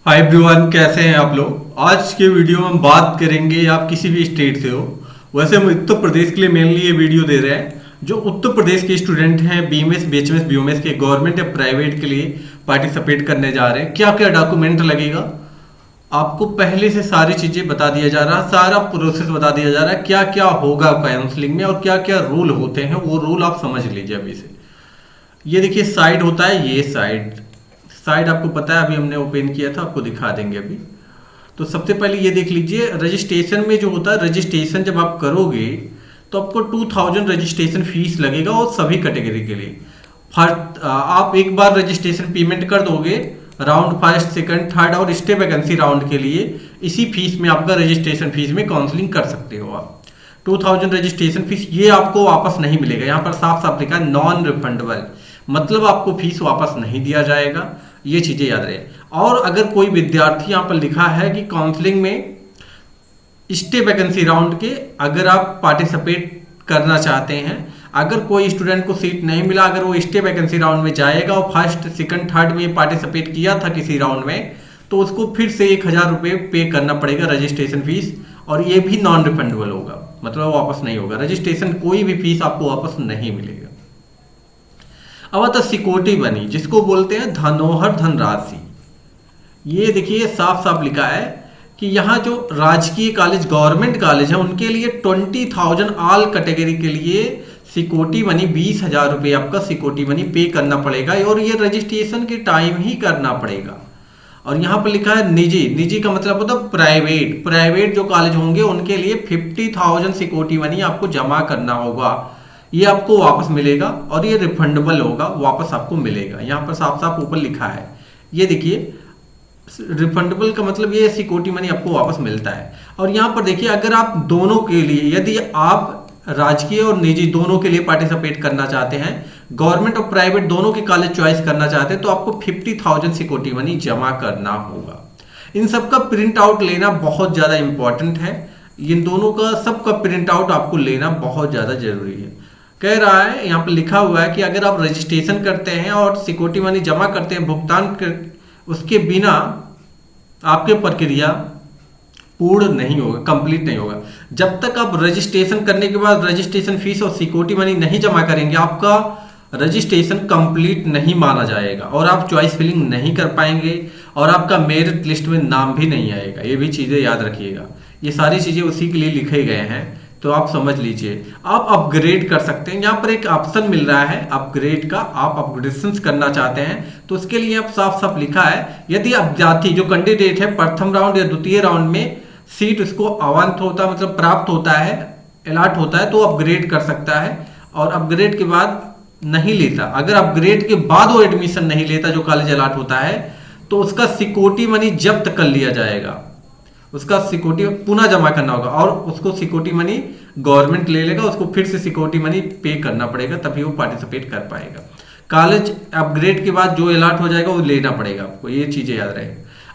Hi everyone, कैसे हैं आप लोग। आज के वीडियो में हम बात करेंगे, आप किसी भी स्टेट से हो। वैसे हम उत्तर प्रदेश के लिए मेनली ये वीडियो दे रहे हैं। जो उत्तर प्रदेश के स्टूडेंट हैं, बीएमएस बीएचएमएस बीओएमएस के गवर्नमेंट या प्राइवेट के लिए पार्टिसिपेट करने जा रहे हैं, क्या क्या डॉक्यूमेंट लगेगा आपको पहले से सारी चीजें बता दिया जा रहा है। सारा प्रोसेस बता दिया जा रहा है, क्या क्या होगा काउंसलिंग में और क्या क्या रूल होते हैं, वो रूल आप समझ लीजिए अभी से। ये देखिए साइड होता है, ये साइड आपको पता है, अभी हमने ओपन किया था, आपको दिखा देंगे अभी। तो सबसे पहले ये देख लीजिए, रजिस्ट्रेशन में जो होता है, रजिस्ट्रेशन जब आप करोगे तो आपको 2000 रजिस्ट्रेशन फीस लगेगा और सभी कैटेगरी के लिए। फर्स्ट आप एक बार रजिस्ट्रेशन पेमेंट कर दोगे, राउंड फर्स्ट सेकंड थर्ड और स्टे वैकेंसी राउंड के लिए इसी फीस में आपका रजिस्ट्रेशन फीस में काउंसलिंग कर सकते हो आप। 2000 रजिस्ट्रेशन फीस ये आपको वापस नहीं मिलेगा। यहाँ पर साफ साफ लिखा है नॉन रिफंडेबल, मतलब आपको फीस वापस नहीं दिया जाएगा। ये चीजें याद रहे। और अगर कोई विद्यार्थी यहाँ पर लिखा है कि काउंसलिंग में स्टे वैकेंसी राउंड के अगर आप पार्टिसिपेट करना चाहते हैं, अगर कोई स्टूडेंट को सीट नहीं मिला, अगर वो स्टे वैकेंसी राउंड में जाएगा और फर्स्ट सेकंड थर्ड में पार्टिसिपेट किया था किसी राउंड में, तो उसको फिर से 1000 रुपये पे करना पड़ेगा रजिस्ट्रेशन फीस। और ये भी नॉन रिफंडेबल होगा, मतलब वापस नहीं होगा रजिस्ट्रेशन, कोई भी फीस आपको वापस नहीं मिलेगा। अब आता सिक्योरिटी मनी, जिसको बोलते हैं धनोहर धनराशि। ये देखिए साफ साफ लिखा है कि यहाँ जो राजकीय कॉलेज गवर्नमेंट कॉलेज है उनके लिए 20,000 ऑल कैटेगरी के लिए सिक्योरिटी मनी 20,000 रुपये आपका सिक्योरिटी मनी पे करना पड़ेगा और ये रजिस्ट्रेशन के टाइम ही करना पड़ेगा। और यहाँ पर लिखा है निजी का मतलब होता है प्राइवेट जो कॉलेज होंगे उनके लिए 50,000 सिक्योरिटी मनी आपको जमा करना होगा। ये आपको वापस मिलेगा और ये रिफंडेबल होगा, वापस आपको मिलेगा। यहाँ पर साफ साफ ऊपर लिखा है, ये देखिए रिफंडेबल का मतलब ये सिक्योरिटी मनी आपको वापस मिलता है। और यहाँ पर देखिए अगर आप दोनों के लिए, यदि आप राजकीय और निजी दोनों के लिए पार्टिसिपेट करना चाहते हैं, गवर्नमेंट और प्राइवेट दोनों के कॉलेज चॉइस करना चाहते हैं, तो आपको 50,000 सिक्योरिटी मनी जमा करना होगा। इन सबका प्रिंट आउट लेना बहुत ज़्यादा इंपॉर्टेंट है। इन दोनों का सबका प्रिंट आउट आपको लेना बहुत ज़्यादा जरूरी है। कह रहा है यहाँ पर लिखा हुआ है कि अगर आप रजिस्ट्रेशन करते हैं और सिक्योरिटी मनी जमा करते हैं, भुगतान कर, उसके बिना आपके प्रक्रिया पूर्ण नहीं होगा, कंप्लीट नहीं होगा। जब तक आप रजिस्ट्रेशन करने के बाद रजिस्ट्रेशन फीस और सिक्योरिटी मनी नहीं जमा करेंगे, आपका रजिस्ट्रेशन कंप्लीट नहीं माना जाएगा और आप चॉइस फिलिंग नहीं कर पाएंगे और आपका मेरिट लिस्ट में नाम भी नहीं आएगा। ये भी चीज़ें याद रखिएगा, ये सारी चीज़ें उसी के लिए लिखे गए हैं, तो आप समझ लीजिए। आप अपग्रेड कर सकते हैं, यहाँ पर एक ऑप्शन मिल रहा है अपग्रेड का। आप अपग्रेडेशन करना चाहते हैं तो उसके लिए आप साफ साफ लिखा है, यदि अभ्यर्थी जो कैंडिडेट है प्रथम राउंड या द्वितीय राउंड में सीट उसको अवंत होता है, मतलब प्राप्त होता है, अलॉट होता है, तो अपग्रेड कर सकता है। और अपग्रेड के बाद नहीं लेता, अगर अपग्रेड के बाद वो एडमिशन नहीं लेता जो कॉलेज अलॉट होता है, तो उसका सिक्योरिटी मनी जब्त कर लिया जाएगा, उसका सिक्योरिटी पुनः जमा करना होगा और उसको सिक्योरिटी मनी गवर्नमेंट ले लेगा, उसको फिर से सिक्योरिटी मनी पे करना पड़ेगा, तभी वो पार्टिसिपेट कर पाएगा। कॉलेज अपग्रेड के बाद जो अलॉट हो जाएगा वो लेना पड़ेगा आपको, ये चीज़ें याद रहे।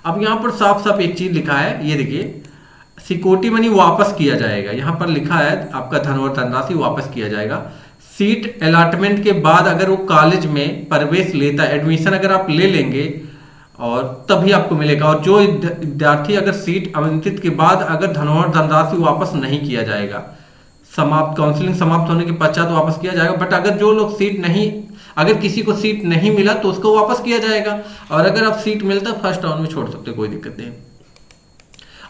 अब यहाँ पर साफ साफ एक चीज़ लिखा है, ये देखिए सिक्योरिटी मनी वापस किया जाएगा। यहाँ पर लिखा है आपका धन और धनराशि वापस किया जाएगा सीट अलॉटमेंट के बाद। अगर वो कॉलेज में प्रवेश लेता है, एडमिशन अगर आप ले लेंगे और तभी आपको मिलेगा। और जो विद्यार्थी अगर सीट आवंटित के बाद अगर धनोहर धनराशि वापस नहीं किया जाएगा, समाप्त काउंसलिंग समाप्त होने के पश्चात वापस किया जाएगा। बट अगर जो लोग सीट नहीं, अगर किसी को सीट नहीं मिला तो उसको वापस किया जाएगा। और अगर आप सीट मिलता है फर्स्ट राउंड में छोड़ सकते, कोई दिक्कत नहीं।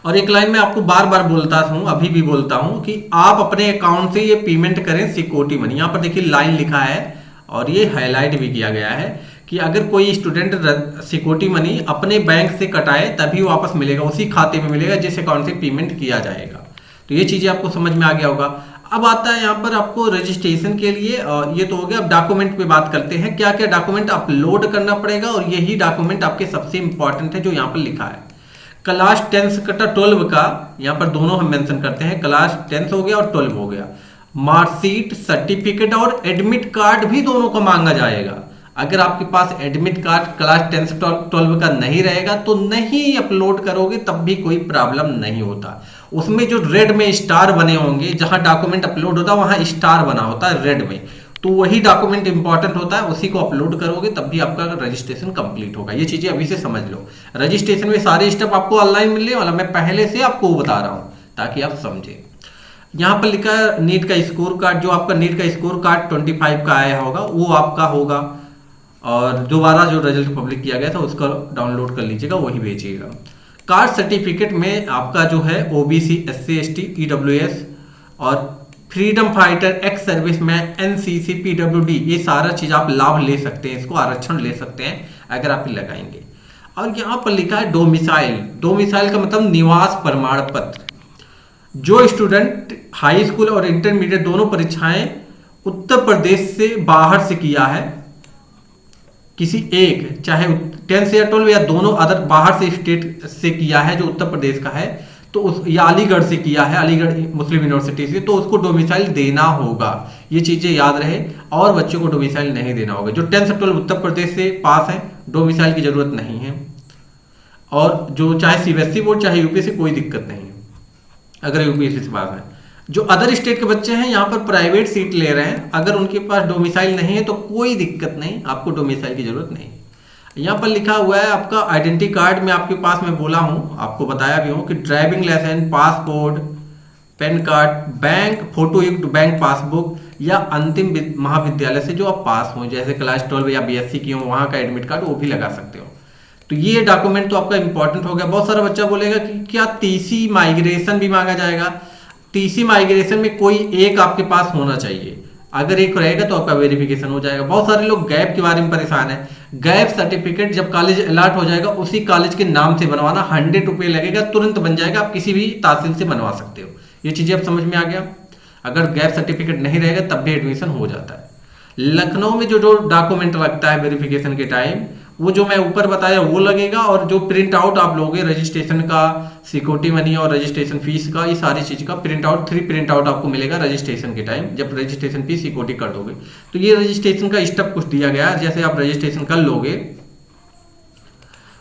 और एक लाइन में आपको बार बार बोलता हूं, अभी भी बोलता हूं कि आप अपने अकाउंट से ये पेमेंट करें सिक्योरिटी मनी। यहाँ पर देखिए लाइन लिखा है और ये हाईलाइट भी किया गया है कि अगर कोई स्टूडेंट सिक्योरिटी मनी अपने बैंक से कटाए तभी वापस मिलेगा, उसी खाते में मिलेगा जिस अकाउंट से पेमेंट किया जाएगा। तो ये चीज़ें आपको समझ में आ गया होगा। अब आता है यहाँ पर आपको रजिस्ट्रेशन के लिए, ये तो हो गया। अब डॉक्यूमेंट पे बात करते हैं, क्या क्या डॉक्यूमेंट अपलोड करना पड़ेगा। और यही डॉक्यूमेंट आपके सबसे इंपॉर्टेंट है जो यहाँ पर लिखा है। क्लास 10 का 12 का, यहाँ पर दोनों हम मेंशन करते हैं, क्लास 10 हो गया और 12 हो गया। मार्कशीट, सर्टिफिकेट और एडमिट कार्ड भी दोनों को मांगा जाएगा। अगर आपके पास एडमिट कार्ड क्लास 10 से 12 का नहीं रहेगा तो नहीं अपलोड करोगे, तब भी कोई प्रॉब्लम नहीं होता। उसमें जो रेड में स्टार बने होंगे, जहां डॉक्यूमेंट अपलोड होता है वहां स्टार बना होता है रेड में, तो वही डॉक्यूमेंट इंपॉर्टेंट होता है, उसी को अपलोड करोगे तब भी आपका रजिस्ट्रेशन कंप्लीट होगा। ये चीजें अभी से समझ लो। रजिस्ट्रेशन में सारे स्टेप आपको ऑनलाइन मिलने वाला, मैं पहले से आपको बता रहा हूँ ताकि आप समझे। यहाँ पर लिखा है नीट का स्कोर कार्ड, जो आपका नीट का स्कोर कार्ड 25 का आया होगा वो आपका होगा, और दोबारा जो रिजल्ट पब्लिक किया गया था उसका डाउनलोड कर लीजिएगा, वही भेजिएगा। कास्ट सर्टिफिकेट में आपका जो है ओबीसी, एससी, एसटी, ईडब्ल्यूएस और freedom fighter, ex service man, NCC, PWD, ये सारा चीज आप लाभ ले सकते हैं, इसको आरक्षण ले सकते हैं अगर आप लगाएंगे। और यहाँ पर लिखा है डोमिसाइल। डोमिसाइल का मतलब निवास प्रमाण पत्र। जो स्टूडेंट हाई स्कूल और इंटरमीडिएट दोनों परीक्षाएं उत्तर प्रदेश से बाहर से किया है, किसी एक, चाहे 10th या 12 या दोनों अदर बाहर से स्टेट से किया है जो उत्तर प्रदेश का है, तो उस या अलीगढ़ से किया है, अलीगढ़ मुस्लिम यूनिवर्सिटी से, तो उसको डोमिसाइल देना होगा। ये चीजें याद रहे। और बच्चों को डोमिसाइल नहीं देना होगा। जो 10th से 12 उत्तर प्रदेश से पास है, डोमिसाइल की जरूरत नहीं है। और जो चाहे सीबीएसई बोर्ड चाहे यूपीएससी, कोई दिक्कत नहीं है अगर यूपीएससी से पास है। जो अदर स्टेट के बच्चे हैं यहाँ पर प्राइवेट सीट ले रहे हैं, अगर उनके पास डोमिसाइल नहीं है तो कोई दिक्कत नहीं, आपको डोमिसाइल की जरूरत नहीं। यहाँ पर लिखा हुआ है आपका आइडेंटिटी कार्ड में आपके पास, मैं बोला हूँ, आपको बताया भी हूँ कि driving licence, passport, PAN card, bank photo युक्त बैंक पासबुक या अंतिम महाविद्यालय से जो आप पास हो, जैसे क्लास 12 या बीएससी की हो, वहाँ का एडमिट कार्ड वो भी लगा सकते हो। तो ये डॉक्यूमेंट तो आपका इंपॉर्टेंट हो गया। बहुत सारा बच्चा बोलेगा कि क्या टीसी माइग्रेशन भी मांगा जाएगा? टीसी माइग्रेशन में कोई एक आपके पास होना चाहिए, अगर एक रहेगा तो आपका वेरिफिकेशन हो जाएगा। बहुत सारे लोग गैप के बारे में परेशान है। गैप सर्टिफिकेट जब कॉलेज अलॉट हो जाएगा उसी कॉलेज के नाम से बनवाना, 100 रुपये लगेगा, तुरंत बन जाएगा, आप किसी भी तहसील से बनवा सकते हो। ये चीजें अब समझ में आ गया। अगर गैप सर्टिफिकेट नहीं रहेगा तब भी एडमिशन हो जाता है। लखनऊ में जो जो डॉक्यूमेंट लगता है वेरिफिकेशन के टाइम, वो जो मैं ऊपर बताया वो लगेगा, और जो प्रिंट आउट आप लोगे रजिस्ट्रेशन का, सिक्योरिटी मनी और रजिस्ट्रेशन फीस का, ये सारी चीज का प्रिंट आउट, 3 प्रिंट आउट आपको मिलेगा रजिस्ट्रेशन के टाइम, जब रजिस्ट्रेशन फीस सिक्योरिटी कर दोगे। तो ये रजिस्ट्रेशन का स्टेप कुछ दिया गया है। जैसे आप रजिस्ट्रेशन कर लोगे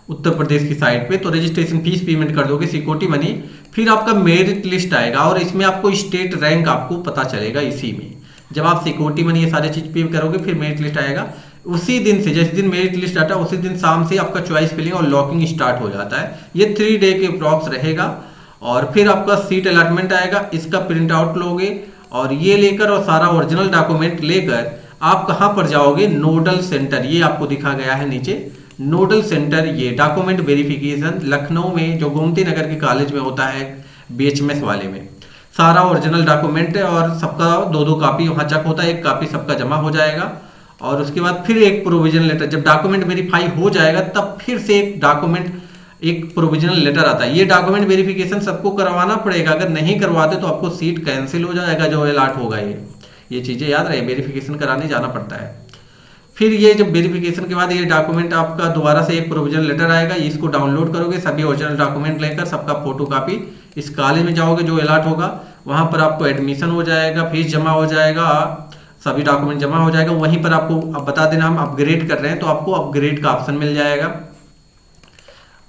उत्तर प्रदेश की साइट पे, तो रजिस्ट्रेशन फीस पेमेंट कर दोगे, सिक्योरिटी मनी, फिर आपका मेरिट लिस्ट आएगा और इसमें आपको स्टेट रैंक आपको पता चलेगा। इसी में जब आप सिक्योरिटी मनी ये सारी चीज पे करोगे फिर मेरिट लिस्ट आएगा। उसी दिन से, जिस दिन मेरिट लिस्ट आता है उसी दिन शाम से आपका चॉइस फिलिंग और लॉकिंग स्टार्ट हो जाता है। ये 3 डे के अप्रॉक्स रहेगा। और फिर आपका सीट अलॉटमेंट आएगा, इसका प्रिंट आउट लोगे और ये लेकर और सारा ओरिजिनल डॉक्यूमेंट लेकर आप कहाँ पर जाओगे? नोडल सेंटर, ये आपको दिखा गया है नीचे, नोडल सेंटर, ये डॉक्यूमेंट वेरिफिकेशन लखनऊ में जो गोमती नगर के कॉलेज में होता है, बीएचएमएस वाले में, सारा ओरिजिनल डॉक्यूमेंट है और सबका 2-2 कॉपी वहाँ चेक होता है, 1 कॉपी सबका जमा हो जाएगा। और उसके बाद फिर एक प्रोविजनल लेटर, जब डॉक्यूमेंट वेरीफाई हो जाएगा तब फिर से एक प्रोविजनल लेटर आता है। ये डॉक्यूमेंट वेरिफिकेशन सबको करवाना पड़ेगा, अगर नहीं करवाते तो आपको सीट कैंसिल हो जाएगा जो अलॉट होगा। ये चीजें याद रहे, वेरिफिकेशन कराने जाना पड़ता है। फिर ये जब वेरिफिकेशन के बाद ये डॉक्यूमेंट आपका दोबारा से एक प्रोविजनल लेटर आएगा, इसको डाउनलोड करोगे, सभी ओरिजिनल डॉक्यूमेंट लेकर सबका फोटो कॉपी, इस कॉलेज में जाओगे जो अलॉट होगा, वहां पर आपको एडमिशन हो जाएगा, फीस जमा हो जाएगा, सभी डॉक्यूमेंट जमा हो जाएगा। वहीं पर आपको अब बता देना हम अपग्रेड कर रहे हैं तो आपको अपग्रेड का ऑप्शन मिल जाएगा।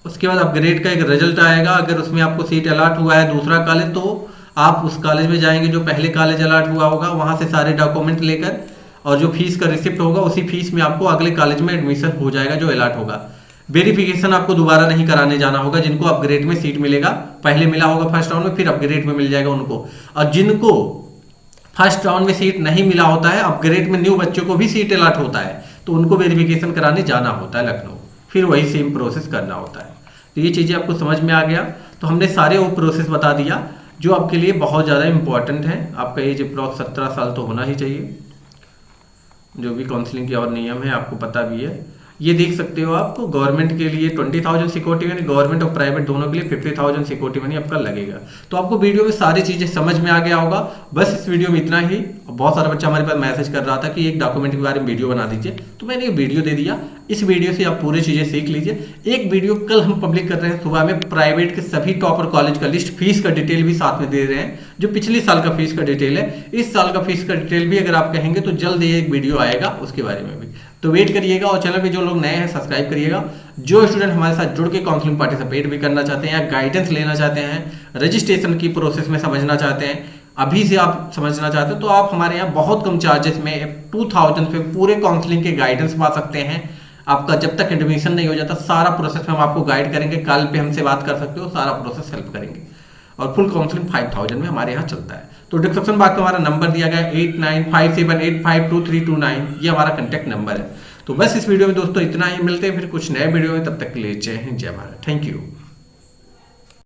उसके बाद अपग्रेड का एक रिजल्ट आएगा, अगर उसमें आपको सीट अलॉट हुआ है दूसरा कॉलेज तो आप उस कॉलेज में जाएंगे जो पहले कॉलेज अलॉट हुआ होगा, वहां से सारे डॉक्यूमेंट लेकर और जो फीस का रिसिप्ट होगा उसी फीस में आपको अगले कॉलेज में एडमिशन हो जाएगा जो अलॉट होगा। वेरिफिकेशन आपको दोबारा नहीं कराने जाना होगा। जिनको अपग्रेड में सीट मिलेगा, पहले मिला होगा फर्स्ट राउंड में, फिर अपग्रेड में मिल जाएगा उनको। और जिनको फर्स्ट राउंड में सीट नहीं मिला होता है, अपग्रेड में न्यू बच्चों को भी सीट अलॉट होता है, तो उनको वेरिफिकेशन कराने जाना होता है लखनऊ, फिर वही सेम प्रोसेस करना होता है। तो ये चीजें आपको समझ में आ गया। तो हमने सारे वो प्रोसेस बता दिया जो आपके लिए बहुत ज़्यादा इंपॉर्टेंट है। आपका एज अप्रॉक्स 17 साल तो होना ही चाहिए। जो भी काउंसलिंग के और नियम है आपको पता भी है। ये देख सकते हो आप, गवर्नमेंट के लिए 20,000 सिक्योरिटी मनी, गवर्नमेंट और प्राइवेट दोनों के लिए 50,000 सिक्योरिटी मनी आपका लगेगा। तो आपको वीडियो में सारी चीजें समझ में आ गया होगा। बस इस वीडियो में इतना ही। बहुत सारा बच्चा हमारे पास मैसेज कर रहा था कि एक डॉक्यूमेंट के बारे में वीडियो बना दीजिए, तो मैंने ये वीडियो दे दिया। इस वीडियो से आप पूरी चीजें सीख लीजिए। एक वीडियो कल हम पब्लिक कर रहे हैं सुबह में, प्राइवेट के सभी टॉपर कॉलेज का लिस्ट, फीस का डिटेल भी साथ में दे रहे हैं, जो पिछले साल का फीस का डिटेल है, इस साल का फीस का डिटेल भी अगर आप कहेंगे तो जल्द ये एक वीडियो आएगा उसके बारे में भी। तो वेट करिएगा और चैनल पे जो लोग नए हैं सब्सक्राइब करिएगा। जो स्टूडेंट हमारे साथ जुड़ के काउंसलिंग पार्टिसिपेट भी करना चाहते हैं या गाइडेंस लेना चाहते हैं, रजिस्ट्रेशन की प्रोसेस में समझना चाहते हैं, अभी से आप समझना चाहते हो तो आप हमारे यहाँ बहुत कम चार्जेस में 2000 पे पूरे काउंसलिंग के गाइडेंस पा सकते हैं। आपका जब तक एडमिशन नहीं हो जाता सारा प्रोसेस हम आपको गाइड करेंगे, कल पे हमसे बात कर सकते हो, सारा प्रोसेस हेल्प करेंगे। और फुल काउंसलिंग 5000 में हमारे यहाँ चलता है। तो डिस्क्रिप्शन बॉक्स में हमारा नंबर दिया गया है 8957852329, ये हमारा कॉन्टैक्ट नंबर है। तो बस इस वीडियो में दोस्तों इतना ही, मिलते हैं फिर कुछ नए वीडियो में, तब तक के लिए जय हिंद जय भारत, थैंक यू।